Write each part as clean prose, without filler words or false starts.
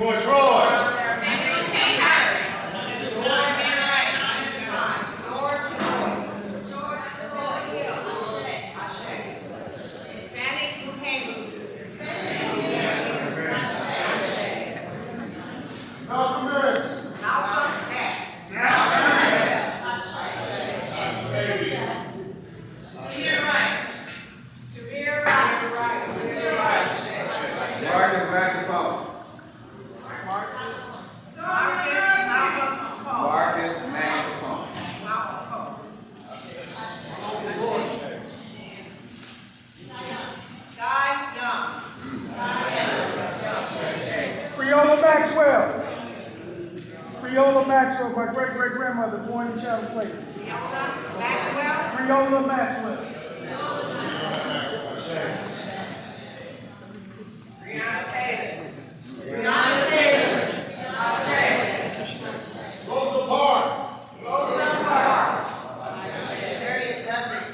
George Roy. My great-great-grandmother born in Chapel Place. Maxwell. Creola Maxwell. Breonna Taylor. Breonna Taylor. Rosa Parks. Rosa Parks. Harriet Tubman.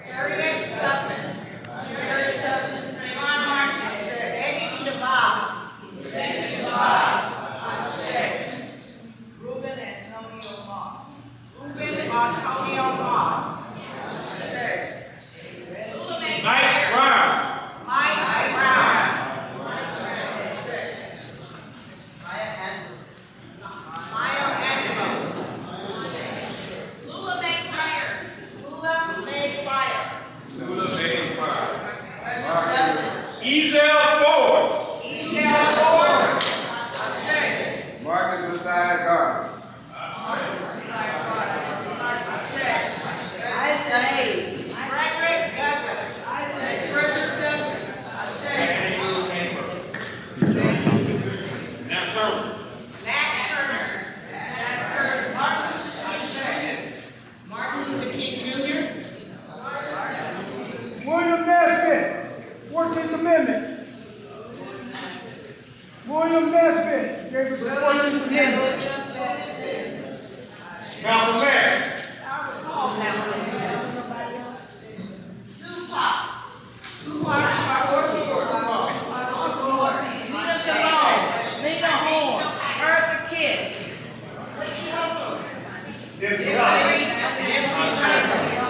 Harriet Tubman. Harriet Tubman. Trayvon Marshall. Betty Shabazz. Betty Shabazz. Ruben Antonio Moss. Mike Brown. Mike Brown. Maya Angelou. Lula Mae Myers. Lula Mae Myers. Lula Mae Myers. Ezel Ford. Ezel Ford. Marcus Messiah Garden. William Nesbitt, 14th Amendment. William Nesbitt gave us the 14th Amendment. Malcolm X.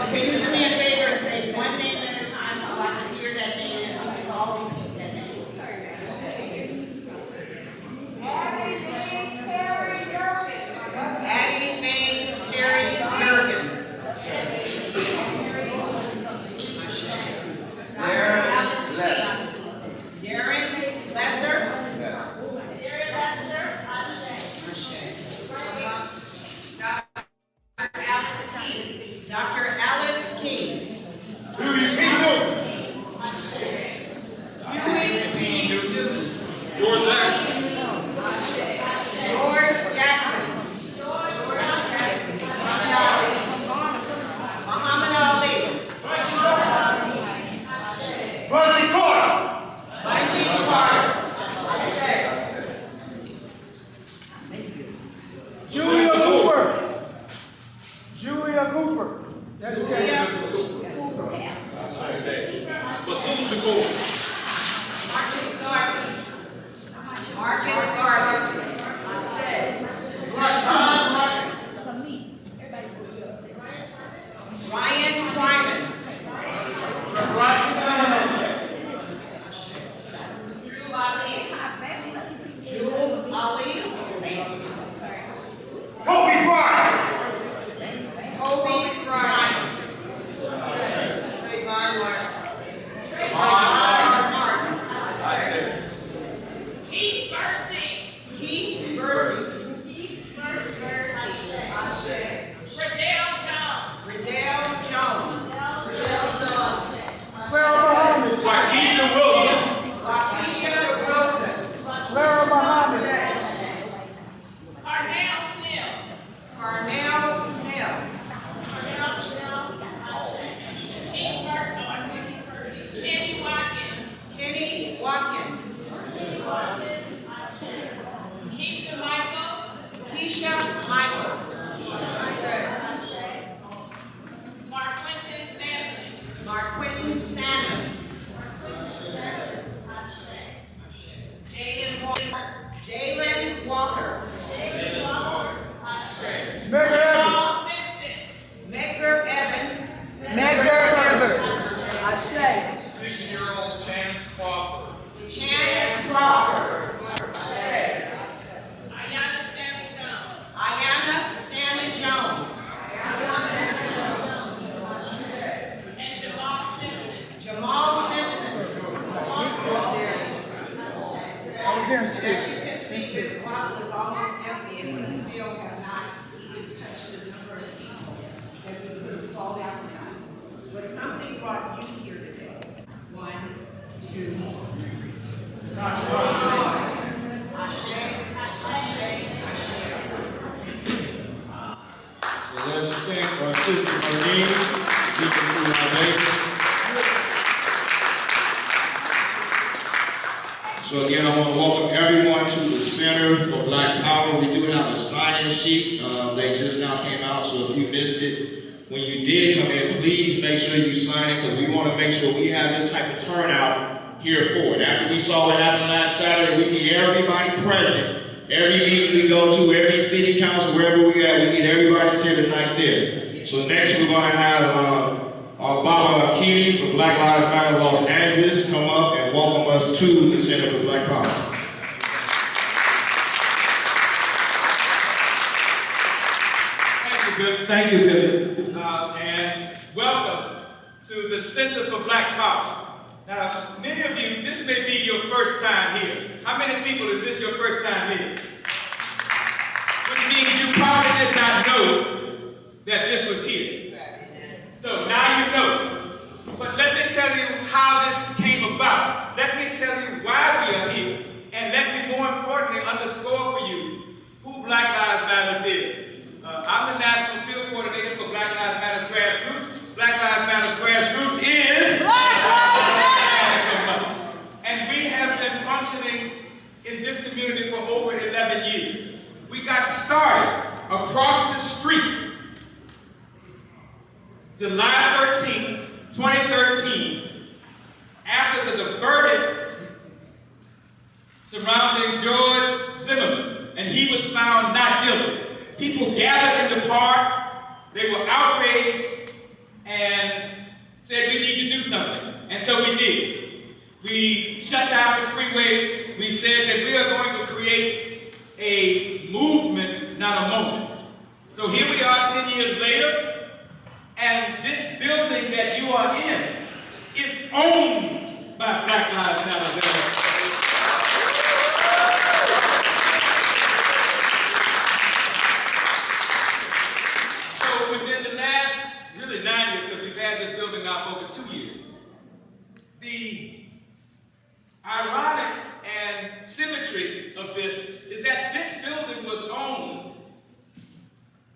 Can you do me a favor and say one name at a time so I can hear that name and I'll repeat that name? Addie Mae Terry Jurgen. Darren Lesser. Dr. Alice King. Huey P. Newton. George Jackson. George Jackson. Muhammad Ali. Bunchy Carter. Bunchy Carter. Julia Cooper. Julia Cooper. Let's thank our sister Marine, speaking through our nation. So again, I want to welcome everyone to the Center for Black Power. We do have a sign-in sheet. They just now came out, so if you missed it, when you did come in, please make sure you sign it, because we want to make sure we have this type of turnout here for it. After we saw what happened last Saturday, we need everybody present. Every meeting we go to, every city council, wherever we at, we need everybody that's here tonight there. So next we're going to have our Baba Keeney from Black Lives Matter Los Angeles come up and welcome us to the Center for Black Power. Thank you, Billy. And welcome to the Center for Black Power. Now, many of you, this may be your first time here. How many people is this your first time here? Which means you probably did not know that this was here. So now you know. But let me tell you how this came about. Let me tell you why we are here. And let me more importantly underscore for you who Black Lives Matter is. I'm the National Field Coordinator for Black Lives Matter Grassroots. Black Lives Matter Grassroots is Black Lives Matter. And we have been functioning in this community for over 11 years. We got started across the street July 13th, 2013, after the verdict surrounding George Zimmerman, and he was found not guilty. People gathered in the park, they were outraged, and said we need to do something. And so we did. We shut down the freeway. We said that we are going to create a movement, not a moment. So here we are 10 years later, and this building that you are in is owned by Black Lives Matter. Within the last, really 9 years, because we've had this building now for over 2 years, the ironic and symmetry of this is that this building was owned,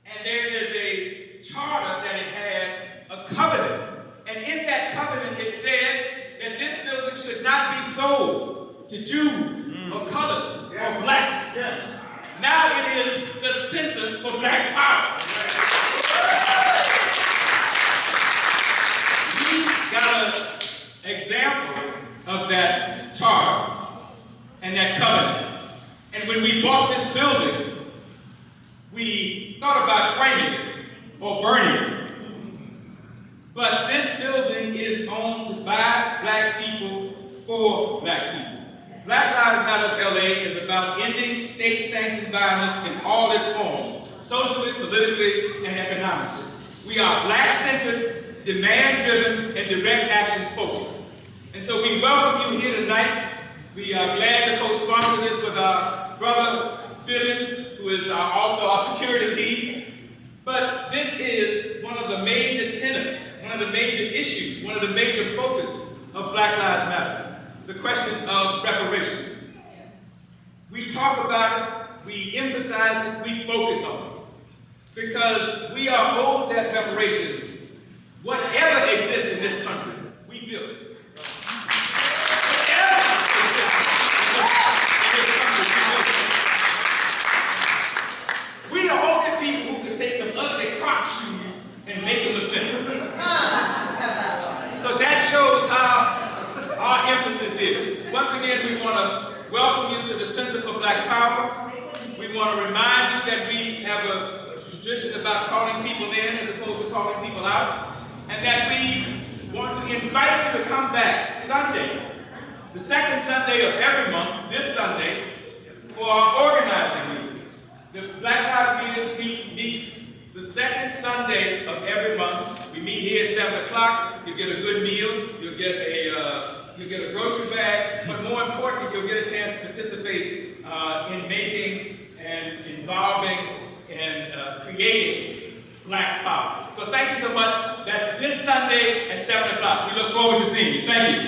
and there is a charter that it had, a covenant, and in that covenant it said that this building should not be sold to Jews or colors or blacks. Yes. Now it is the Center for Black Power. We got an example of that charter and that covenant. And when we bought this building, we thought about framing it or burning it. But this building is owned by Black people for Black people. Black Lives Matter LA is about ending state-sanctioned violence in all its forms, socially, politically, and economically. We are Black-centered, demand-driven, and direct action focused. And so we welcome you here tonight. We are glad to co-sponsor this with our brother, Billy, who is also our security lead. But this is one of the major tenets, one of the major issues, one of the major focuses of Black Lives Matter, the question of reparations. We talk about it, we emphasize it, we focus on it. Because we are owed that reparations. Whatever exists in this country, we built it. Whatever exists in this country, we built it. We the only people who can take some ugly Croc shoes and make them effective. So that shows how our emphasis is. Once again, we want to welcome you to the Center for Black Power. We want to remind you that we have a tradition about calling people in as opposed to calling people out, and that we want to invite you to come back Sunday, the second Sunday of every month, this Sunday, for our organizing meeting. The Black Lives Leaders meets the second Sunday of every month. We meet here at 7 o'clock. You get a good meal. You'll get a grocery bag. But more importantly, you'll get a chance to participate in making and involving and creating Black Power. So thank you so much. That's this Sunday at 7 o'clock. We look forward to seeing you. Thank you.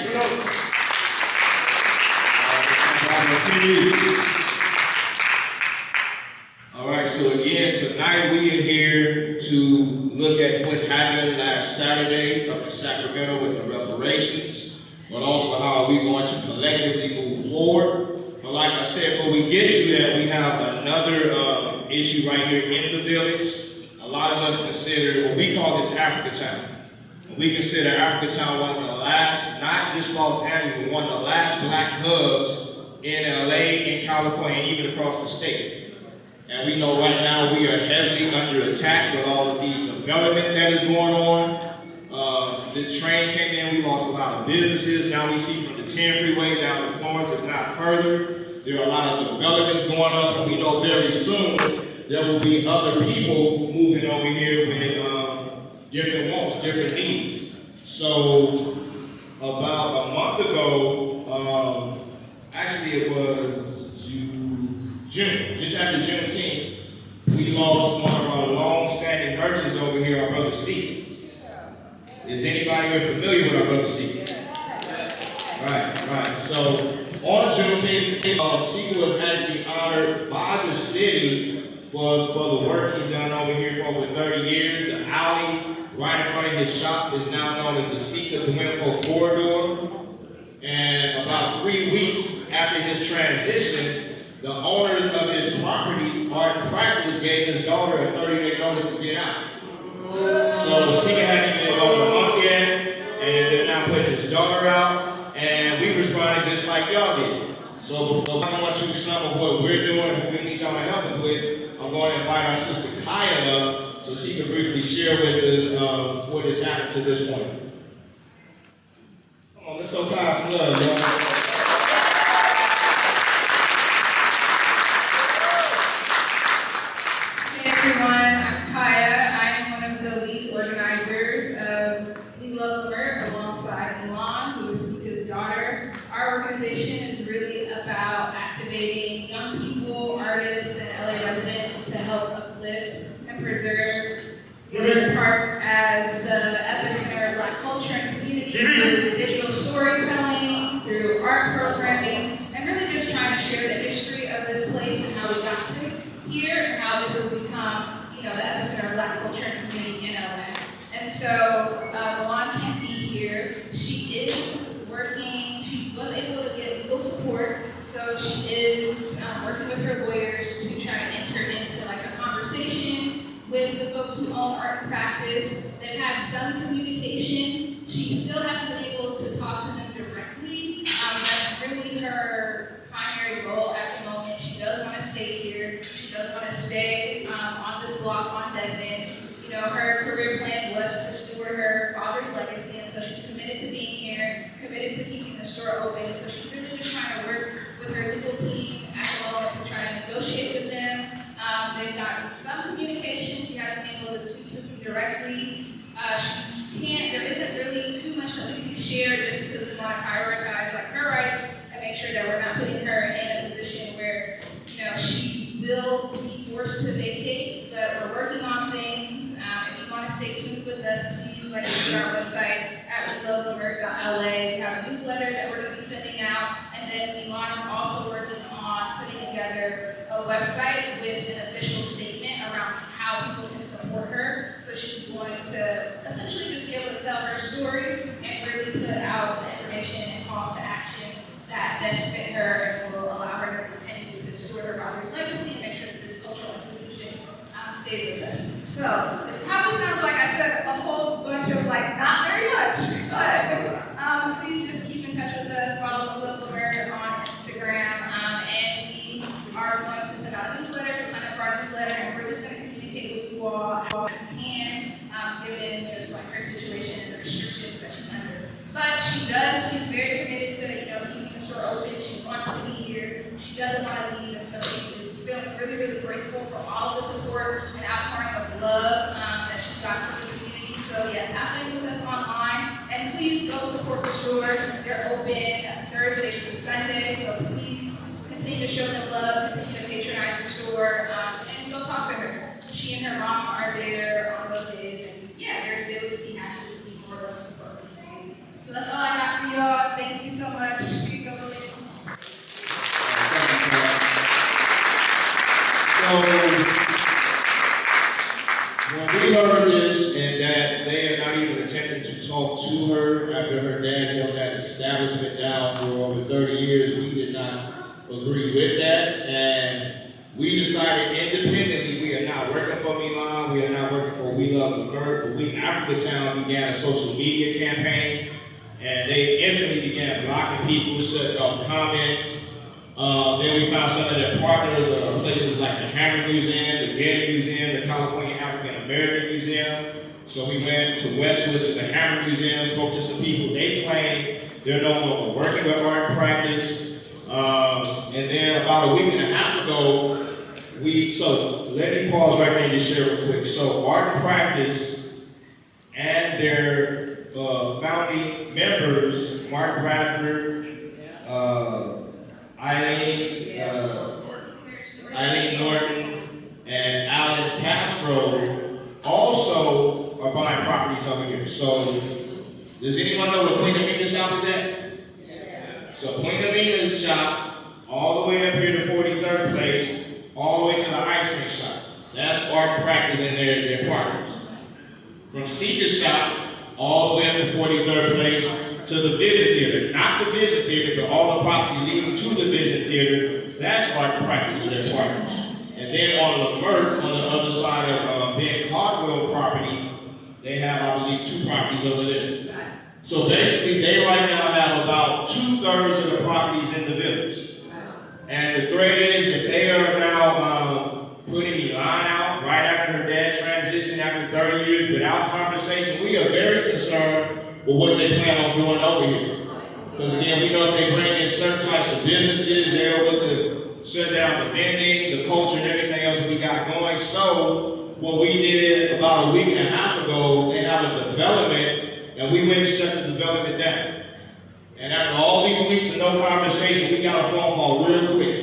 All right, so again, tonight we are here to look at what happened last Saturday up in Sacramento with the reparations, but also how we going to collectively move forward. But like I said, before we get to that, we have another issue right here in the village. A lot of us consider what we call this Africa Town. We consider Africa Town one of the last, not just Los Angeles, but one of the last black hubs in LA, in California, and even across the state. And we know right now we are heavily under attack with all of the development that is going on. This train came in, we lost a lot of businesses. Now we see from the 10 freeway down to Florence, if not further, there are a lot of developments going up, and we know very soon there will be other people moving over here with different wants, different needs. So about a month ago, actually it was June, just after Juneteenth, we lost one of our long-standing merchants over here, our brother C. Is anybody here familiar with our brother C? Right. So on Juneteenth, C was actually honored by the city for the work he's done over here for over 30 years. The alley right in front of his shop is now known as the Seeker Winfo Corridor. And about 3 weeks after his transition, the owners of his property, Marc, Practice, gave his daughter a 30-day notice to get out. So Seeker hadn't even gone a month yet, and they're now putting his daughter out, and we responded just like y'all did. So I want you some of what we're doing and what we need y'all to help us with. I'm going to invite our sister Kaya up so she can briefly share with us what has happened to this point. Come on, let's show Kaya some love, y'all. Hey everyone, I'm Kaya. I'm one of the lead organizers of Leimert alongside Elon, who is Sika's daughter. Our organization is really about activating young people, artists, and LA residents to help uplift and preserve Philpart as the epicenter of Black culture and community through digital storytelling, through art programming, and really just trying to share the history of this place and how we got to here and how this has become, the epicenter of Black culture and community in LA. And so, Milan can't be here. She is working, she was able to get legal support, so she is working with her lawyers to try to enter into like a conversation with the folks who own art and practice. They've had some communication. She still hasn't been able to talk to them directly. That's really her primary role at the moment. She does want to stay here. She does want to stay on this block on Devon. Her career plan was to steward her father's legacy, and so she's committed to being here, committed to keeping the store open. And so she's really just trying to work with her legal team at the moment to try to negotiate with them. They've gotten some communication. She hasn't been able to speak to them directly. There isn't really too much that we can share just because we want to prioritize like her rights and make sure that we're not putting her in a position where, she will be forced to vacate, that we're working on things. If you want to stay tuned with us, please visit our website at BLMLA. We have a newsletter that we're going to be sending out, and then Elon is also working on putting together a website with an official statement around how people can support her. So she's going to essentially just be able to tell her story and really put out information and calls to action that best fit her and will allow her to continue to steward her father's legacy and make sure that this cultural institution stays with us. So it probably sounds like I said a whole bunch of not very much, but please just keep in touch with us. Follow Leimert on Instagram, and we are going to send out a newsletter, so sign up for our newsletter, and we're just going to communicate with you all as we can, given just her situation and the restrictions that she's under. But she's very committed to keeping the store open. She wants to be here. She doesn't want to leave, and so she is feeling really, really grateful for all of the support and outpouring of love that she got from the community. So tap in with us online, and please go support the store. They're open Thursday through Sunday, so please continue to show them love, continue to patronize the store, and go talk to her. She and her mom are there on those days, and they would be happy to see more love and support. So that's all I got for y'all. Thank you so much. You go with it. So, when we heard this, talked to her after her dad held that establishment down for over 30 years. We did not agree with that, and we decided independently we are not working for Milan, we are not working for We Love Leimert, but we, after the town, began a social media campaign, and they instantly began blocking people, shutting off comments. Then we found some of their partners, places like the Hammer Museum, the Getty Museum, the California African American Museum. So we went to Westwood to the Hammer Museum, spoke to some people. They claim they're no longer working with art and practice. And then about a week and a half ago, so let me pause right there and just share real quick. So art and practice and their founding members, Marc, Bradford, Eileen Norton, and Alan Castro also are buying properties over here. So does anyone know where Queen Amina's shop is at? Yeah. So Queen Amina's shop, all the way up here to 43rd place, all the way to the ice cream shop. That's art practice and their partners. From Seeker's shop, all the way up to 43rd place to the Vision Theater. Not the Vision Theater, but all the properties leading to the Vision Theater, that's art practice and their partners. And then on Leimert, on the other side of Ben Caldwell property, they have, I believe, 2 properties over there. So basically, they right now have about 2/3 of the properties in the village. And the threat is that they are now putting Milan out right after her dad transitioned after 30 years without conversation. We are very concerned with what they plan on doing over here. Because again, we know if they bring in certain types of businesses, they're able to shut down the vending, the culture, and everything else we got going. So what we did about a week and a half ago, they have a development, and we went and shut the development down. And after all these weeks of no conversation, we got a phone call real quick.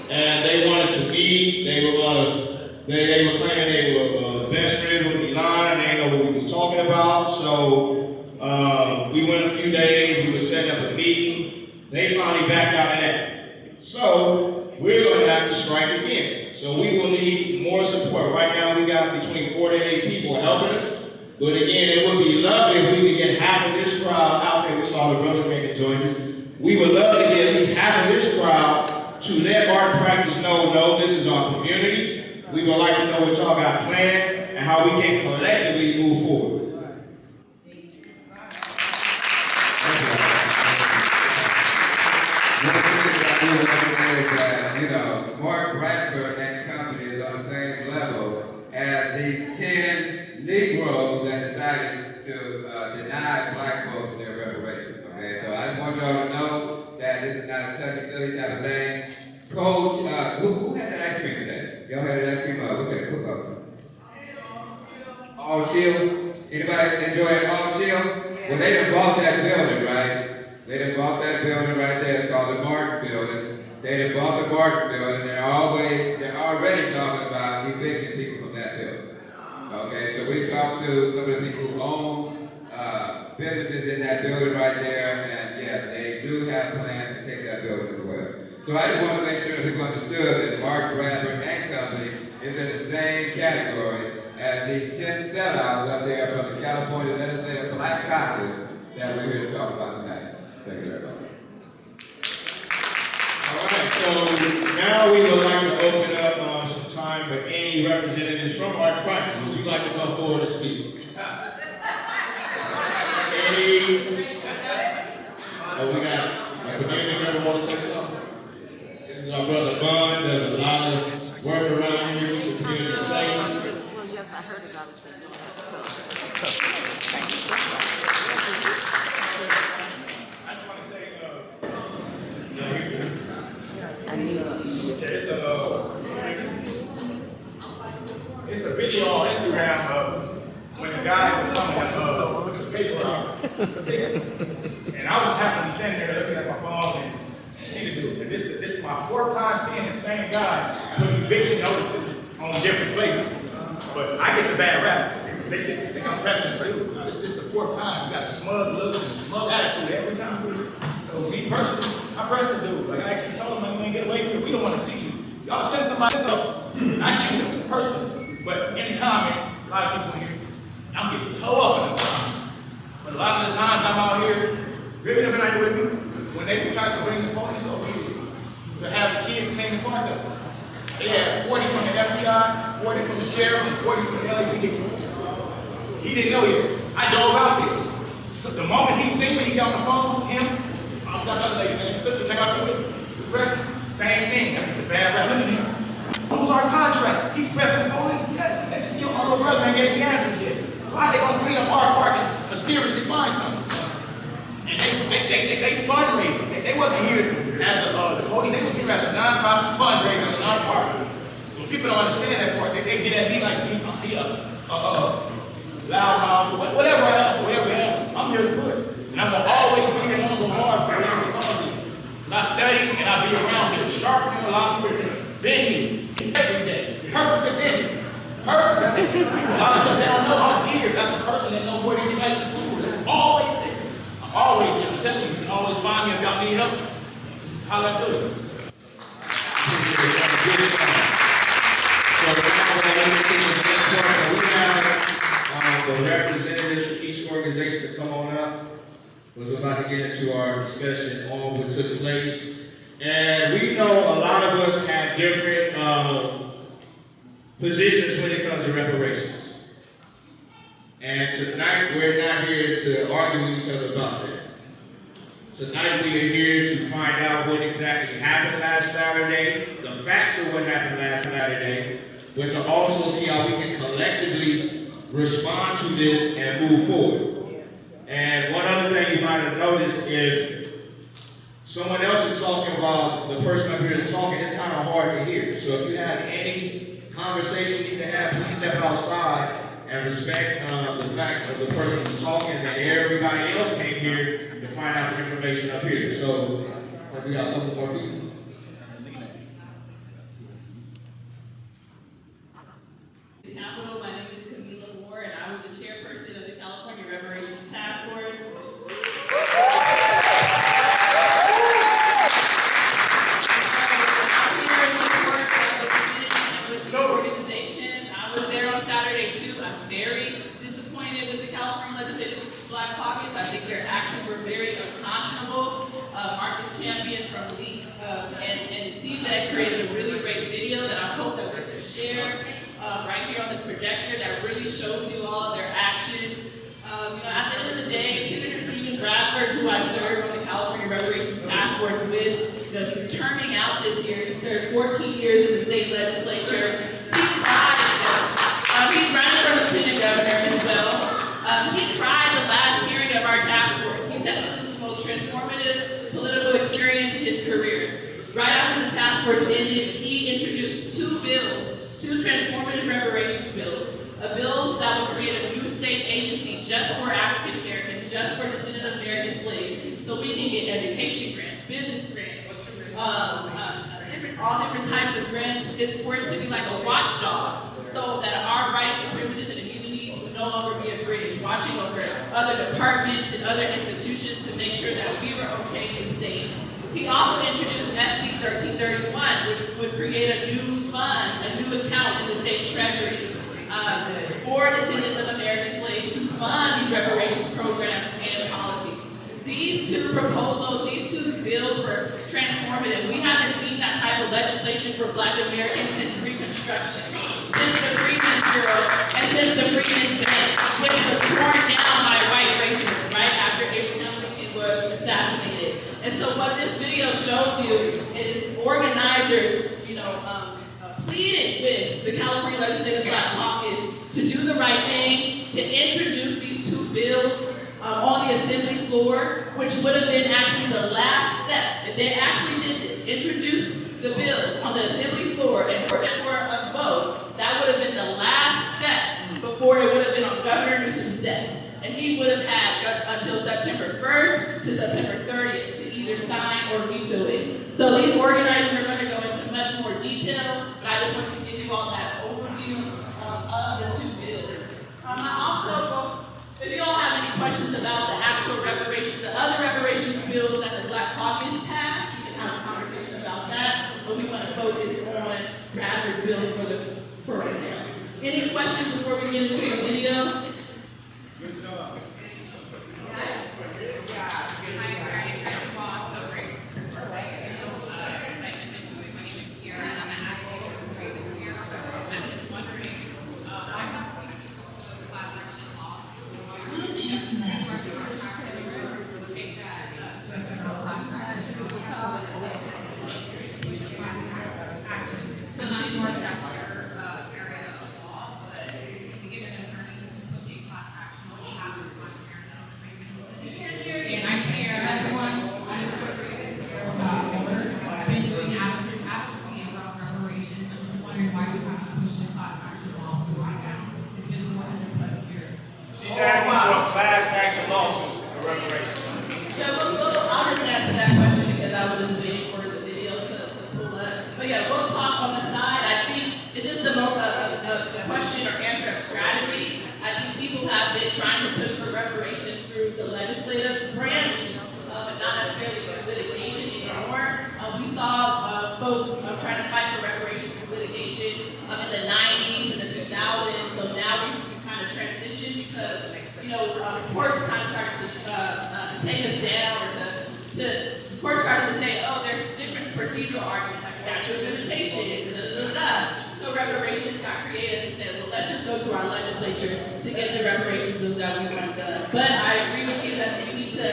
And they wanted to meet. They were claiming they were best friends with Milan, and they didn't know what we was talking about. So we went a few days. We were setting up a meeting. They finally backed out of that. So we're going to have to strike again. So we will need more support. Right now, we got between 4 to 8 people helping us. But again, it would be lovely if we could get half of this crowd out there. We saw the brother came and joined us. We would love to get at least half of this crowd to let art practice know, no, this is our community. We would like to know what y'all got planned and how we can collectively move forward. You know, Marc Bradford and company is on the same level as these 10 Negroes that decided to deny black folks their reparations. Okay, so I just want y'all to know that this is not a touchy-silly type of thing. Coach, who had that ice cream today? Y'all had that ice cream? What's that? Cook up. All Shield? Anybody enjoy All Shield? Well, they done bought that building, right? They done bought that building right there. It's called the Marc building. They done bought the Marc building. They're already talking about evicting people from that building. Okay, so we talked to some of the people who own businesses in that building right there, and yes, they do have plans to take that building as well. So I just want to make sure that people understood that Marc Bradford and company is in the same category as these 10 sellouts up there from the California legislative black caucus that we're here to talk about tonight. Thank you very much. All right, so now we would like to open up some time for any representatives from art practice. Would you like to come forward and speak? We got a community member want to say something? This is our brother Bun. There's a lot of work around here to community safe. It's a video on Instagram of when the guy was coming with the paper out. And I was happening to stand there looking at my phone and see the dude. And this is my 4th time seeing the same guy putting eviction notices on different places. But I get the bad rap. They think I'm pressing dude. This is the 4th time. You got a smug look and smug attitude every time. So me personally, I press the dude. Like I actually told him, I'm gonna get away from you. We don't want to see you. Y'all send somebody else, not you, the person. But in the comments, a lot of people here, I'm getting toe up in the comments. But co-signed with me when they tried to bring the police over here to have the kids clean the park up. They had 40 from the FBI, 40 from the sheriff, and 40 from the LAPD. He didn't know yet. I dove out there. So the moment he seen me, he got on the phone, it was him. I was like, other lady, man, sister, came out there with the president. Same thing. I mean, the bad rap. Look at him. Who's our contract? He's pressing the police. Yes, they just killed my little brother and gave the answers yet. Why they gonna clean up our park and mysteriously find something? And they fundraising. They wasn't here as the police. They was here as a non-profit fundraiser in our park. So people don't understand that part. They get at me like loud, whatever. I'm here to put. And I'm gonna always be there on the hard for whatever causes. I study and I be around here, sharpening a lot of people. Been here every day. Perfect attention. Perfect attention. A lot of stuff they don't know. I'm here. That's the person that knows where to get back to school. That's always there. I'm always here. I'm telling you, you can always find me if y'all need help. This is how I do it. So we have the representatives from each organization to come on up. We're about to get into our discussion on what took place. And we know a lot of us have different positions when it comes to reparations. And tonight, we're not here to argue with each other about that. Tonight, we are here to find out what exactly happened last Saturday, the facts of what happened last Saturday, but to also see how we can collectively respond to this and move forward. And one other thing you might have noticed is someone else is talking about the person up here is talking, it's kind of hard to hear. So if you have any conversation you need to have, please step outside and respect the fact of the person who's talking and that everybody else came here to find out the information up here. So we got a couple more people. Capitol. My name is and I was the chairperson of the California Reparations Task Force. Organization. I was there on Saturday too. I'm very disappointed with the California Legislative Black Caucus. I think their actions were very unconscionable. Marc is champion from LEAP, and CJEC created a really great video that I hope that we're going to share right here on this projector that really shows you all their actions. At the end of the day, Senator Bradford, who I serve on the California Reparations Task Force with, he's terming out this year. He served 14 years in the state legislature. He's running for lieutenant governor as well. He cried the last hearing of our task force. He said this is the most transformative political experience in his career. Right after the task force ended, he introduced two transformative reparations bills. A bill that would create a new state agency just for African Americans, just for descendant American slaves, so we can get education grants, business grants, all different types of grants. It's for it to be like a watchdog, so that our rights and privileges and immunities would no longer be a bridge, watching over other departments and other institutions to make sure that we were okay and safe. He also introduced SB 1331, which would create a new fund, a new account in the state treasury for descendants of American slaves to fund these reparations programs and policies. These two proposals, these two bills were transformative. We haven't seen that type of legislation for Black Americans since Reconstruction, since the Freedmen Bureau, and since the Freedmen Bank, which was torn down by white racists right after Abraham Lincoln was assassinated. And so what this video shows you is organizers, pleaded with the California Legislative Black Caucus to do the right thing, to introduce these two bills on the assembly floor, which would have been actually the last step. If they actually did this, introduce the bills on the assembly floor and for a vote, that would have been the last step before it would have been on Governor Newsom's desk. And he would have had until September 1st to September 30th to either sign or veto it. So these organizers are going to go into much more detail, but I just want to give you all that overview of the two bills. If you all have any questions about the actual reparations, the other reparations bills that the Black Caucus passed, you can have a conversation about that, but we want to focus on Bradford's bill for right now. Any questions before we get into the video? Good job. Good job. class action lawsuit for reparations? Yeah, I'll just answer that question because I was just waiting for the video to pull up. But yeah, we'll talk on the side. I think it's just a question or answer of strategy. I think people have been trying to push for reparations through the legislative branch, but not necessarily through litigation anymore. We saw folks trying to fight for reparations through litigation in the 90s and the 2000s. So now we kind of transitioned because, courts kind of started to take us down, or the courts started to say, oh, there's different procedural arguments like statute of limitations, So reparations got created and said, well, let's just go to our legislature to get the reparations bill that we want done. But I agree with you that we need to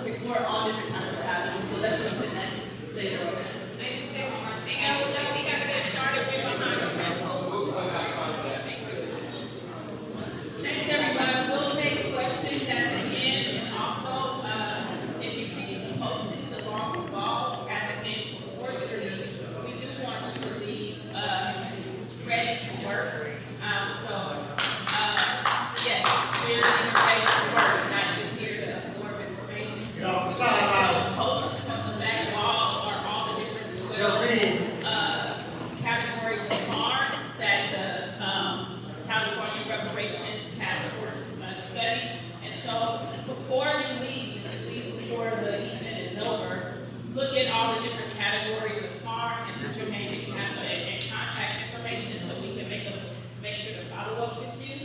explore all different kinds of avenues. So let's just put that later on. Maybe say one more thing. I was like, we got to get started with behind. Thanks, everybody. We'll take questions at the end, and also, if you see posted along the wall at the end for the release, we do want to release ready to work. Yes, we're ready to work, not just here to absorb information. Get off the sideline. Posters on the back wall are all the different Jump in. categories of harm that the California Reparations Task Force study. And so before you leave, at least before the event is over, look at all the different categories of harm and put your name and contact information so we can make sure to follow up with you.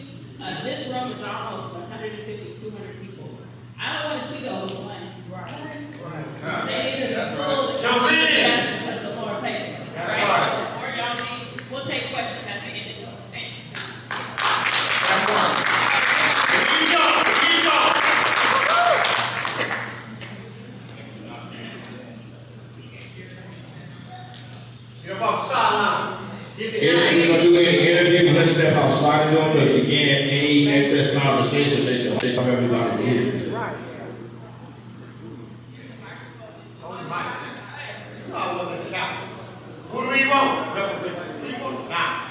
This room is almost 150, 200 people. I don't want to see those ones. That's right. Jump in. Because the Lord pays. That's right. Or y'all need, we'll take questions at the end. Thank you. Keep going. Keep going. Get up off the sideline. Get If you're gonna do any interviews, let's step outside the door, because again, any excess conversation, they should have everybody to hear. I wasn't counting. Who do we want? Represent the people? Nah.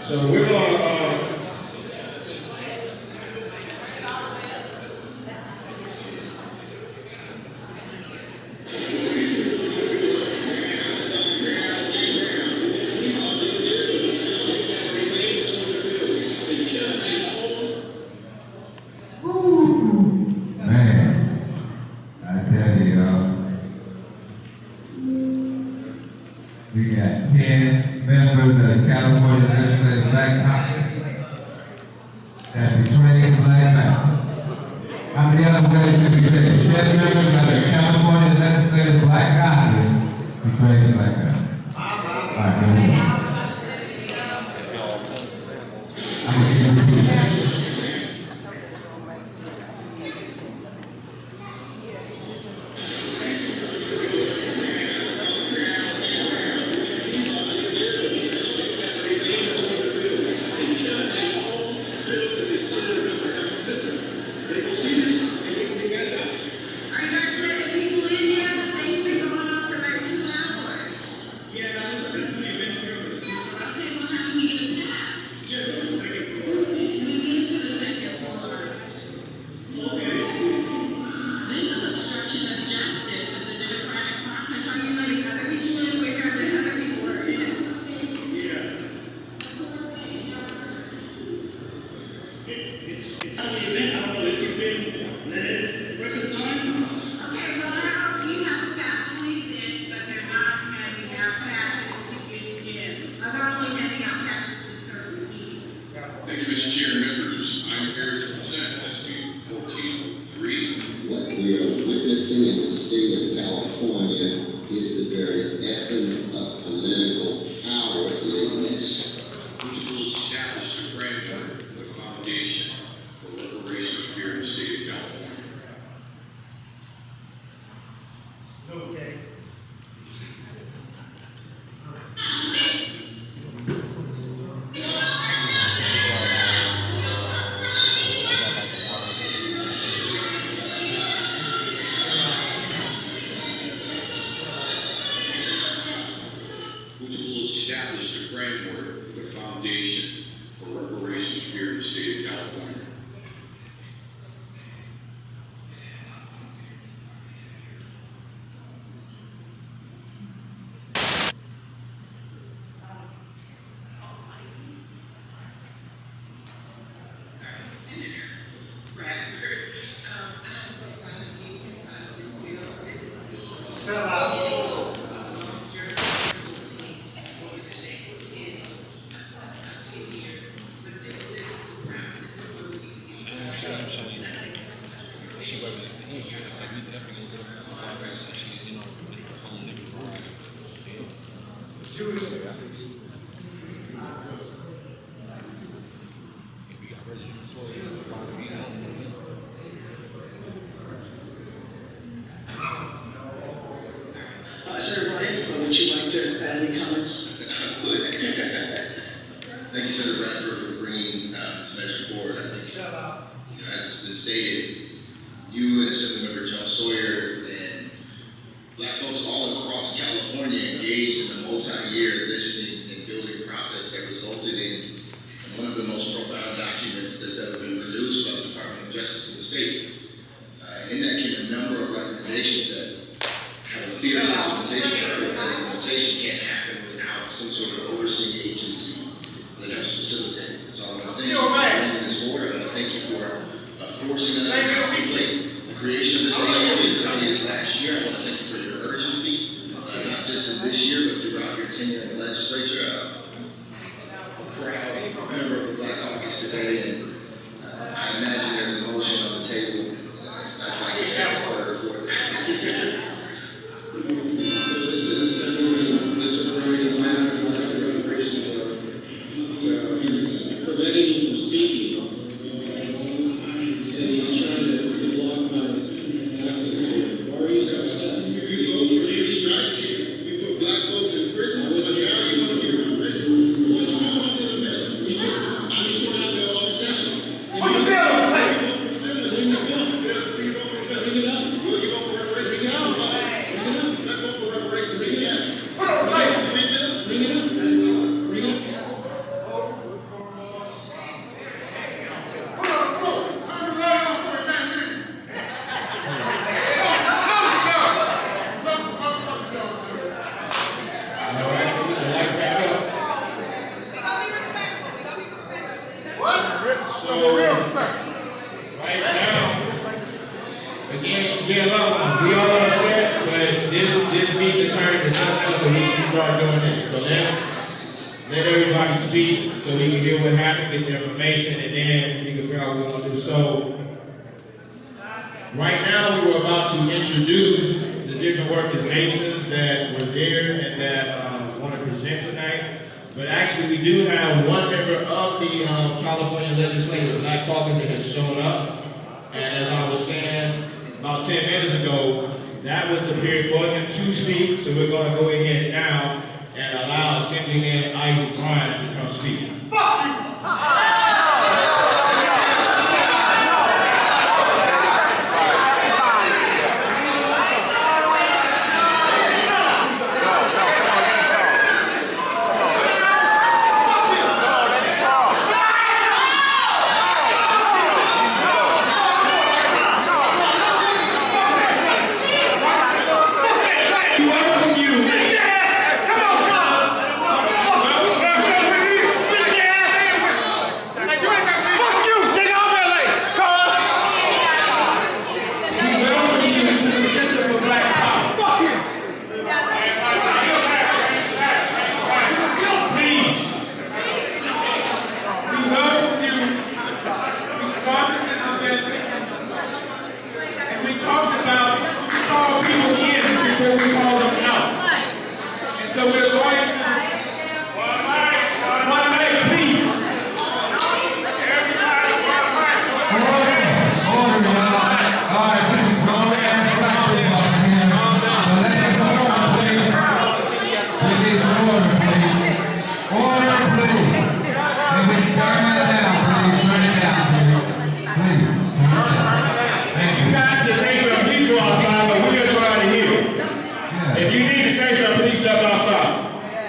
So we're gonna, Man, I tell you, we got 10 members of the California Legislative Black Caucus that betrayed Black Mountain. How many other ways can we say? 10 members of the California Legislative Black Caucus betrayed Black Mountain. All right, go ahead. I'm going to repeat that. Are you guys letting people in yet? Things are going on for like 2 hours. established a framework with a foundation for reparations here in the state of California. Senator Bryant, would you like to add any comments? I would. Thank you, Senator Bradford, for bringing this measure forward. I think, as has been stated, you and Assemblymember John Sawyer and Black folks all across California engaged in a multi-year listening and building process that resulted in one of the most profound documents that's ever been produced by the Department of Justice in the state. In that came a number of recommendations that have a serious implementation. That implementation can't happen without some sort of overseeing agency that helps facilitate it. So I want to thank you for bringing this forward. I want to thank you for forcing us to contemplate the creation of this agency as early as last year. I want to thank you for your urgency, not just in this year, but throughout your tenure in the legislature. I'm a proud member of the Black Caucus today, and I imagine there's a motion on the table. I'd like to say a word for it. He's preventing him from speaking. And he's trying to block my access to Why are you so upset? You vote for any strategy. You put black folks in prison, so now you want to get rid of prison. What's wrong with the bill? I just want to have the obsession. Put the bill on the table. Bring the bill. Bring it up. Will you go for reparations? Bring it up. Let's go for reparations. Bring it up. Put it on the table. Bring it up. Bring it up. Bring it up. Right now, again, we all understand, but this meeting turned to something else, so we can start doing this. So let's let everybody speak, so we can hear what happened, get the information, and then we can figure out what we want to do. So, right now, we were about to introduce the different organizations that were there and that want to present tonight. But actually, we do have one member of the California Legislative Black Caucus that has shown up. And as I was saying about 10 minutes ago, that was the period for him to speak. So we're going to go ahead now and allow Assemblyman Bryant to come speak. Fuck you! Come on, son!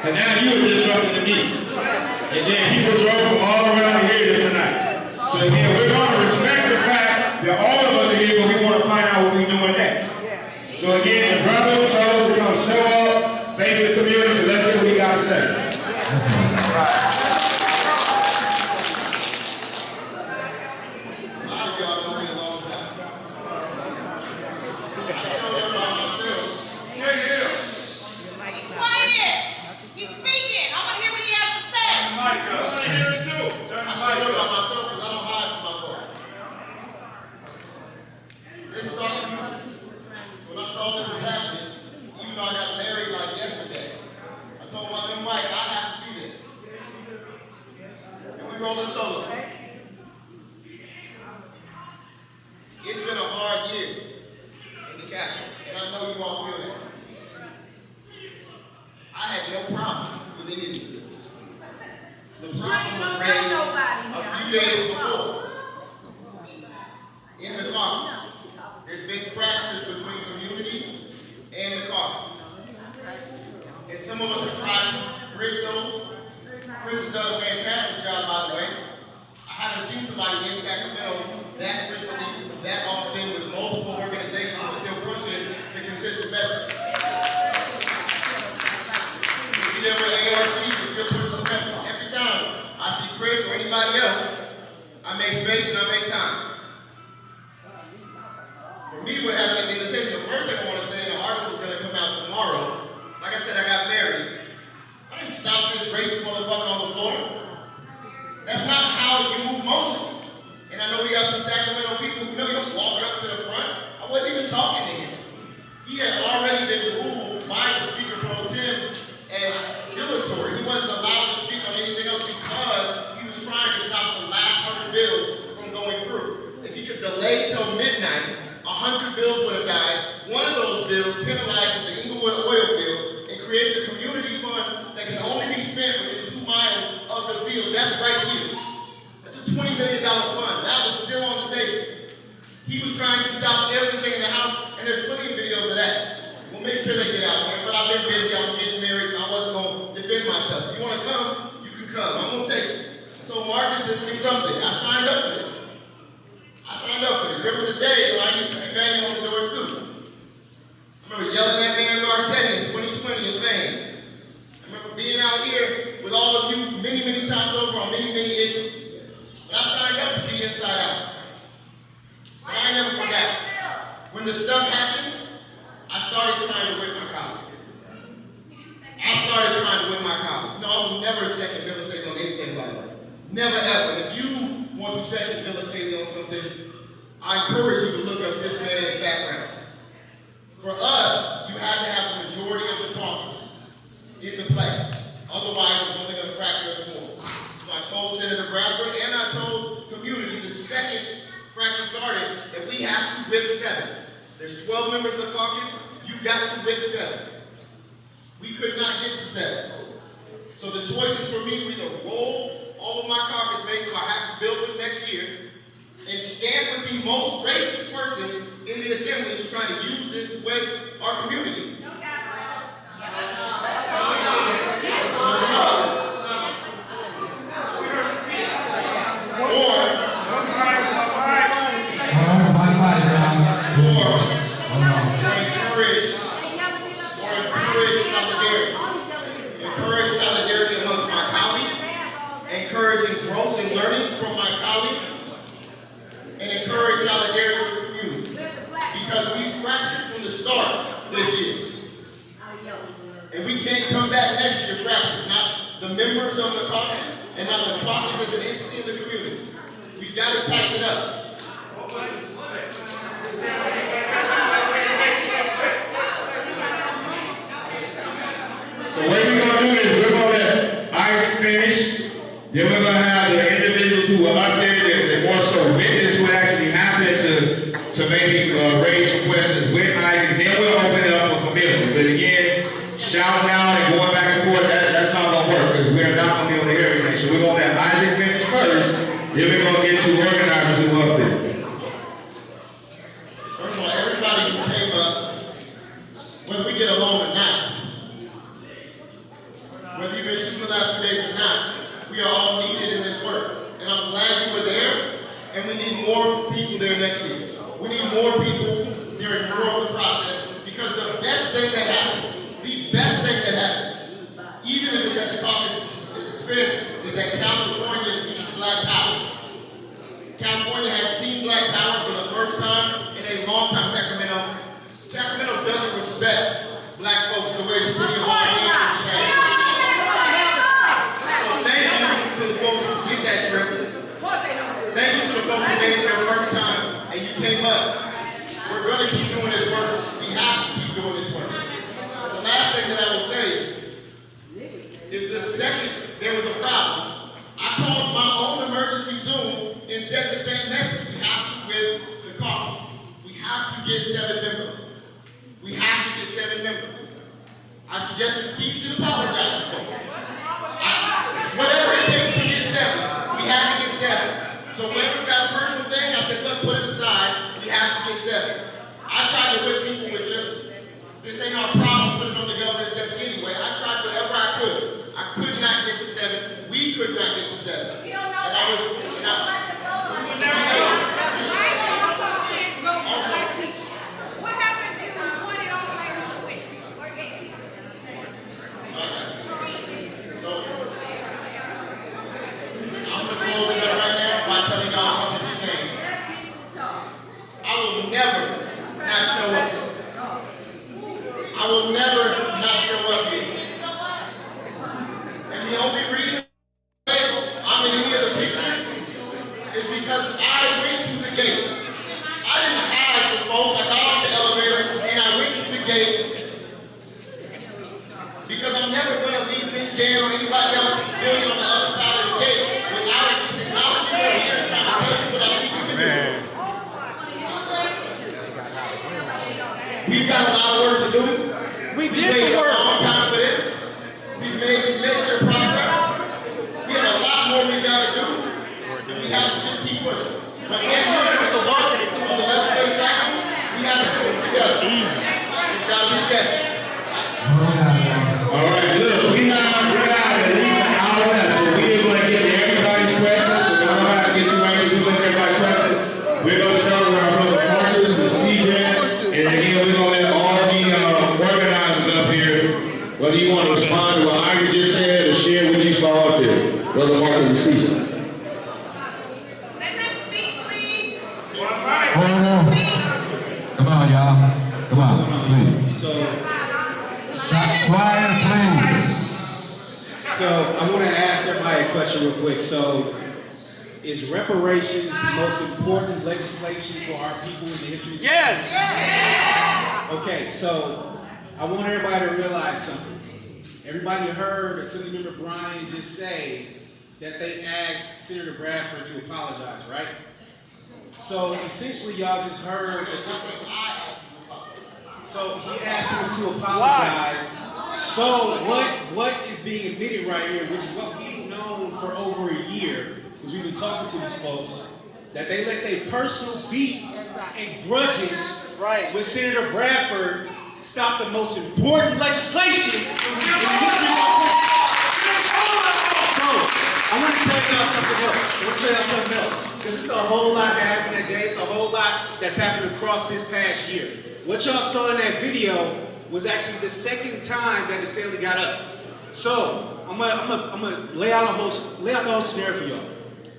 So now you are disrupting the meeting. And then people drove from all around here tonight. So again, we're going to respect the fact that all of us are here, but we want to find out what we're doing next. So again, the brother chose to come show up, face the community, so let's hear what he got to say. It's been a hard year in the capital, and I know you all feel that. I had no problem with any of this. The problem was raised a few days before in the caucus. There's been fractures between community and the caucus. And some of us have tried to bridge those. Chris has done a fantastic job, by the way. I haven't seen somebody in Sacramento that frequently, that often, with multiple organizations who are still pushing the consistent message. We did with ARC, we still push the message. Every time I see Chris or anybody else, I make space and I make time. For me, what happened at the session, the first thing I want to say, an article is going to come out tomorrow. Like I said, I got married. I didn't stop this racist motherfucker on the floor. That's not how you move motion. And I know we got some Sacramento people who know you don't walk up to the front. I wasn't even talking to him. He had already been ruled by the Speaker Pro Tem as dilatory. He wasn't allowed to speak on anything else because he was trying to stop the last 100 bills from going through. If he could delay till midnight, 100 bills would have died. One of those bills penalizes the Inglewood oil field and creates a community fund that can only be spent within 2 miles of the field. That's right here. That's a $20 million fund. That was still on the table. He was trying to stop everything in the house, and there's plenty of videos of that. We'll make sure they get out there, but I've been busy. I was getting married, so I wasn't going to defend myself. If you want to come, you can come. I'm going to take it. So Marcus has been something. I signed up for this. There was a day when I used to be banging on the doors too. I remember yelling at Mayor Garcetti in 2020 in things. I remember being out here with all of you many, many times over on many, many issues. But I signed up to be inside out. But I never forgot. When the stuff happened, I started trying to whip my colleagues. No, I will never second Bill Staley on anything like that. Never ever. If you want to second Bill Staley on something, I encourage you to look up this man's background. For us, you have to have the majority of the caucus in the play. Otherwise, it's only going to fracture us more. So I told Senator Bradford and I told community the second fracture started that we have to whip 7. There's 12 members of the caucus. You got to whip 7. We could not get to 7. So the choices for me were either roll all of my caucus mates who I have to build with next year and stand with the most racist person in the assembly who's trying to use this to wedge our community. Encourage solidarity amongst my colleagues, encouraging growth and learning from my colleagues, and encourage solidarity with the community. Because we fractured from the start this year. And we can't come back next year fractured. Not the members of the caucus and not the caucus as an entity in the community. We've got to tighten it up. So what we're going to do is we're going to let Isaac finish. Then we're going to have the individuals who are up there that more so witness what actually happened to maybe raise some questions with Isaac. Then we'll open it up for Camille. But again, shouting out and going back and forth, that's not going to work because we're not going to be able to hear everything. So we're going to let Isaac finish first. Then we're going to get to organizers who are up there. First of all, everybody who came up, whether we get along or not, whether you've been shooting the last few days or not, we are all needed in this work. And I'm glad you were there, and we need more people there next week. We need more people during more of the process, because the best thing that happens, even if it's at the caucus expense, is that California sees Black power. California has seen Black power for the first time in a long time. Sacramento doesn't respect Black folks the way the city of Los Angeles has. So thank you to the folks who did that trip. Thank you to the folks who made it their first time and you came up. We're going to keep doing this work. We have to keep doing this work. The last thing that I will say is the second there was a problem, I called my own emergency Zoom and said the same message. We have to with the caucus. We have to get 7 members. We have to get 7 members. I suggested Steve should apologize to folks. Whatever it takes to get 7, we have to get 7. So whoever's got a personal thing, I said, look, put it aside. We have to get 7. I tried to whip people with just, this ain't our problem, put it on the governor's desk anyway. I tried whatever I could. I could not get to 7. We could not get to 7. We don't know and that. I was, and I, what happened to you? What it all like quick? So, I'm going to close it up right now by telling y'all something things. I will never not show up. I will never not show up here. And the only reason I'm in any of the pictures is because I went to the gate. I didn't hide from folks. I got off the elevator and I went to the gate because I'm never going to leave Miss Jan or anybody else building on the other side of the gate without just acknowledging you're here and trying to tell you what I think you can do. We've got a lot of work to do. We waited a long time for this. We've made major progress. We have a lot more we got to do. And we have to just keep pushing. But make sure that the work on the legislative side, we have to do it together. It's got to be together. All right, look, we got at least an hour left, so we ain't going to get to everybody's questions. So we're going to get you right to do everybody's questions. We're going to start with our brother Marcus, the CJEC, and again, we're going to let all the organizers up here, whether you want to respond to what Ira just said or share what you saw up there. Brother Marcus, the CJEC. Let them speak, please. Come on, y'all. Come on, please. So Quiet, please. I want to ask everybody a question real quick. So, is reparations the most important legislation for our people in the history? Yes! Okay, so I want everybody to realize something. Everybody heard Assemblymember Bryant just say that they asked Senator Bradford to apologize, right? So essentially, y'all just heard. So he asked him to apologize. So what is being admitted right here, which is what we've known for over a year, because we've been talking to these folks, that they let their personal beef and grudges with Senator Bradford stop the most important legislation in the history of our country. I want to tell y'all something else. Because it's a whole lot that happened today. It's a whole lot that's happened across this past year. What y'all saw in that video was actually the second time that the assembly got up. So I'm gonna lay out the whole scenario for y'all.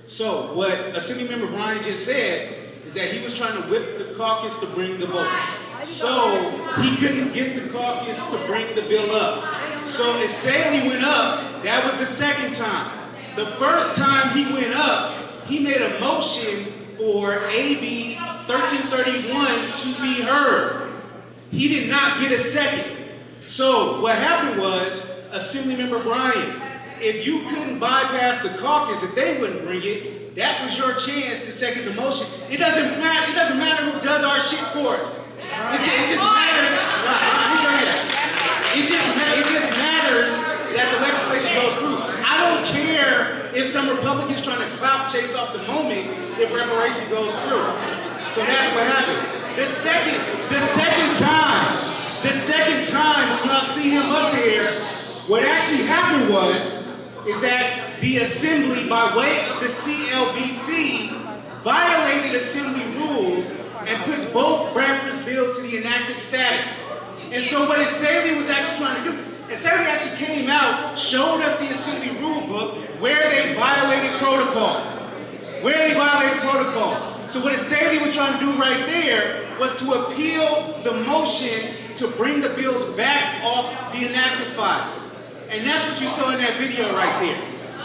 So what Assemblymember Bryant just said is that he was trying to whip the caucus to bring the votes. So he couldn't get the caucus to bring the bill up. So as Saley went up, that was the second time. The first time he went up, he made a motion for AB 1331 to be heard. He did not get a second. So what happened was, Assemblymember Bryant, if you couldn't bypass the caucus, if they wouldn't bring it, that was your chance to second the motion. It doesn't matter who does our shit for us. It just matters. It just matters that the legislation goes through. I don't care if some Republicans trying to clout chase off the moment if reparation goes through. So that's what happened. The second time when y'all see him up there What actually happened is that the assembly, by way of the CLBC, violated assembly rules and put both Bradford's bills to the inactive status. And so what Assembly was actually trying to do, Assembly actually came out, showed us the Assembly rule book where they violated protocol. So what Assembly was trying to do right there was to appeal the motion to bring the bills back off the inactive file. And that's what you saw in that video right there.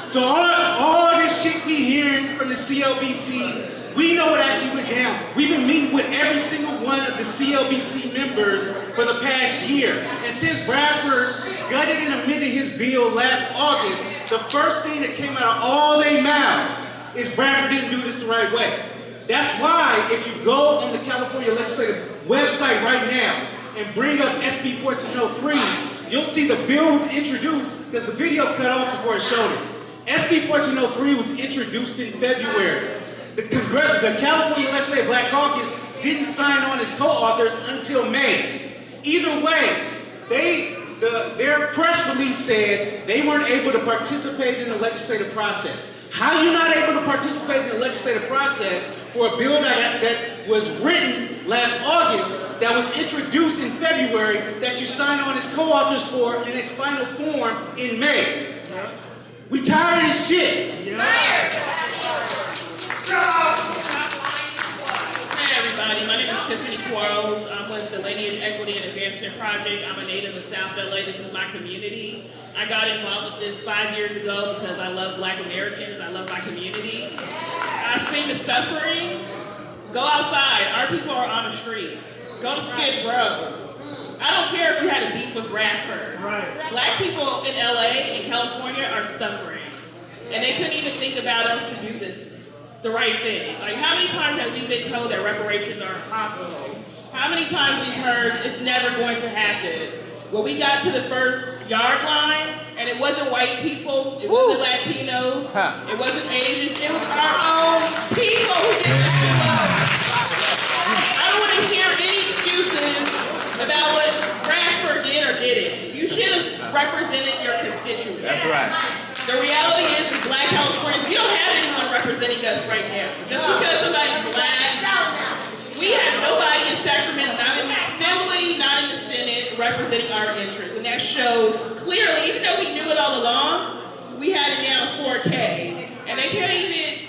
So all this shit we hearing from the CLBC, we know what actually went down. We've been meeting with every single one of the CLBC members for the past year. And since Bradford gutted and amended his bill last August, the first thing that came out of all their mouths is Bradford didn't do this the right way. That's why if you go on the California Legislative website right now and bring up SB 1403, you'll see the bill was introduced because the video cut off before it showed it. SB 1403 was introduced in February. The California Legislative Black Caucus didn't sign on as co-authors until May. Either way, their press release said they weren't able to participate in the legislative process. How are you not able to participate in the legislative process for a bill that was written last August, that was introduced in February, that you signed on as co-authors for in its final form in May? We tired of this shit. Hey everybody, my name is Tiffany Quarles. I'm with the Lineage Equity and Advancement Project. I'm a native of South LA. This is my community. I got involved with this 5 years ago because I love Black Americans. I love my community. I've seen the suffering. Go outside. Our people are on the streets. Go to Skid Row. I don't care if you had a beef with Bradford. Right. Black people in LA and California are suffering. And they couldn't even think about us to do this, the right thing. Like, how many times have we been told that reparations are impossible? How many times we've heard it's never going to happen? Well, we got to the first yard line, and it wasn't white people, it wasn't Latinos, it wasn't Asians, it was our own people who did this to us. I don't want to hear any excuses about what Bradford did or didn't. You should have represented your constituents. That's right. The reality is, as Black Californians, we don't have anyone representing us right now. Just because somebody's Black, we have nobody in Sacramento, not in the Assembly, not in the Senate, representing our interests. And that showed clearly, even though we knew it all along, we had it down 4K. And they can't even,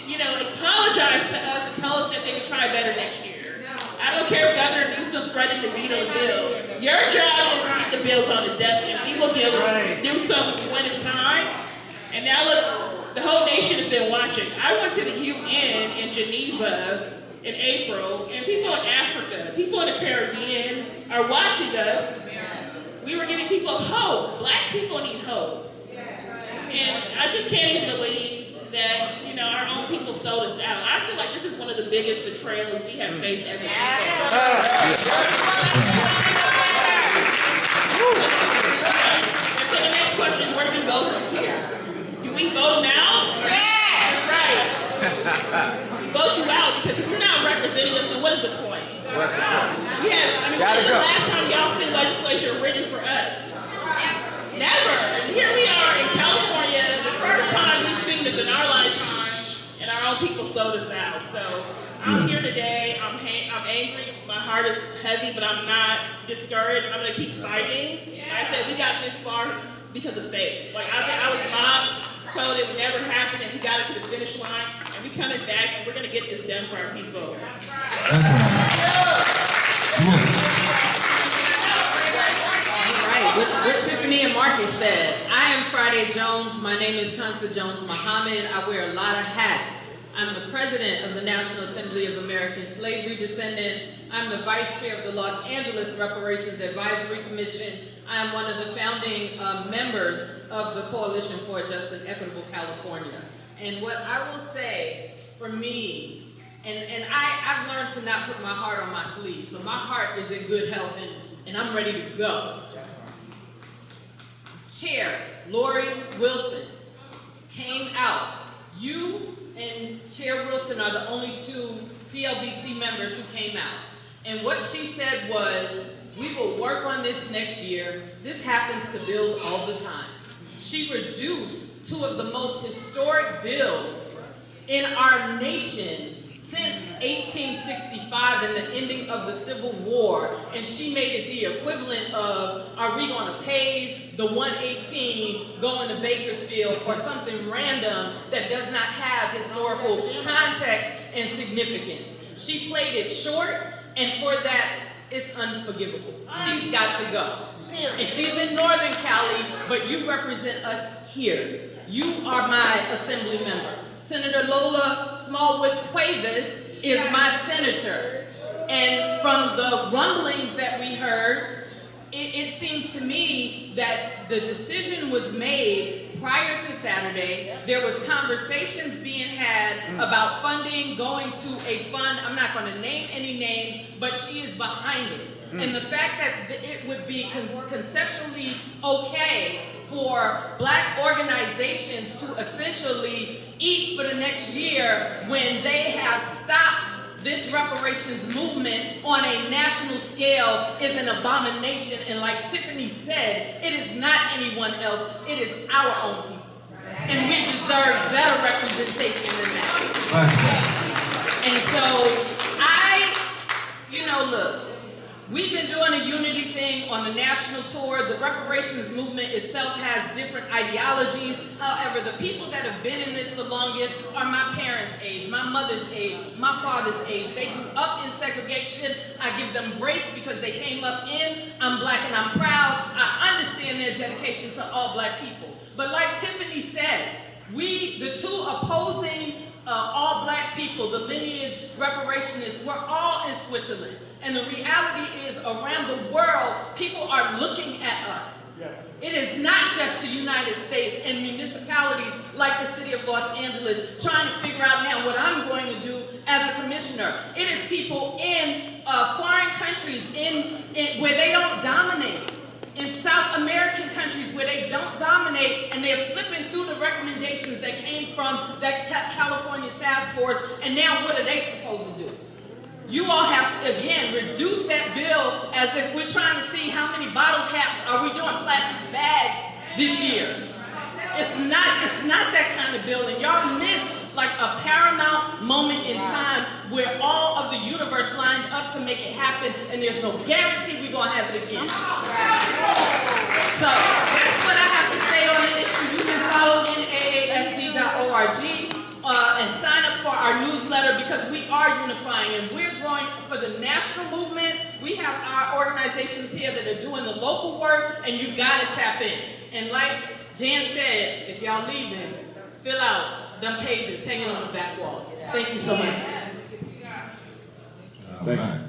apologize to us and tell us that they would try better next year. I don't care if Governor Newsom threatened to veto the bill. Your job is to get the bills on the desk, and we will deal with Newsom when it's time. And now look, the whole nation has been watching. I went to the UN in Geneva in April, and people in Africa, people in the Caribbean are watching us. We were giving people hope. Black people need hope. And I just can't even believe that, our own people sold us out. I feel like this is one of the biggest betrayals we have faced as a people. And so the next question is, where do we go from here? Do we vote them out? That's right. We vote you out because if you're not representing us, then what is the point? What's the point? When was the last time y'all seen legislation written for us? Never. And here we are in California, the first time we've seen this in our lifetime, and our own people sold us out. So I'm here today. I'm angry. My heart is heavy, but I'm not discouraged. I'm going to keep fighting. Like I said, we got this far because of faith. Like I was mocked, told it would never happen, and we got it to the finish line, and we're coming back, and we're going to get this done for our people. What Tiffany and Marcus said. I am Friday Jones. My name is Constance Jones Muhammad. I wear a lot of hats. I'm the president of the National Assembly of American Slavery Descendants. I'm the vice chair of the Los Angeles Reparations Advisory Commission. I am one of the founding members of the Coalition for a Just and Equitable California. And what I will say for me, and I've learned to not put my heart on my sleeve. So my heart is in good health and I'm ready to go. Chair Lori Wilson came out. You and Chair Wilson are the only two CLBC members who came out. And what she said was, we will work on this next year. This happens to bills all the time. She reduced two of the most historic bills in our nation since 1865 and the ending of the Civil War, and she made it the equivalent of, are we going to pave the 118 going to Bakersfield or something random that does not have historical context and significance. She played it short, and for that, it's unforgivable. She's got to go. And she's in Northern Cali, but you represent us here. You are my assembly member. Senator Lola Smallwood-Cuevas is my senator. And from the rumblings that we heard, it seems to me that the decision was made prior to Saturday. There was conversations being had about funding going to a fund. I'm not going to name any names, but she is behind it. And the fact that it would be conceptually okay for Black organizations to essentially eat for the next year when they have stopped this reparations movement on a national scale is an abomination. And like Tiffany said, it is not anyone else, it is our own people. And we deserve better representation than that. And so look, we've been doing a unity thing on the national tour. The reparations movement itself has different ideologies. However, the people that have been in this the longest are my parents' age, my mother's age, my father's age. They grew up in segregation. I give them grace because they came up in. I'm Black and I'm proud. I understand their dedication to all Black people. But like Tiffany said, we, the two opposing all Black people, the lineage reparationists, we're all in Switzerland. And the reality is, around the world, people are looking at us. Yes. It is not just the United States and municipalities like the city of Los Angeles trying to figure out now what I'm going to do as a commissioner. It is people in foreign countries where they don't dominate. In South American countries where they don't dominate, and they're flipping through the recommendations that came from that California task force, and now what are they supposed to do? You all have to, again, reduce that bill as if we're trying to see how many bottle caps are we doing plastic bags this year. It's not that kind of bill, and y'all missed like a paramount moment in time where all of the universe lined up to make it happen, and there's no guarantee we're gonna have it again. So that's what I have to say on the issue. You can follow NAASD.org. And sign up for our newsletter because we are unifying and we're growing for the national movement. We have our organizations here that are doing the local work, and you gotta tap in. And like Jan said, if y'all leaving, fill out them pages hanging on the back wall. Thank you so much. Thank you.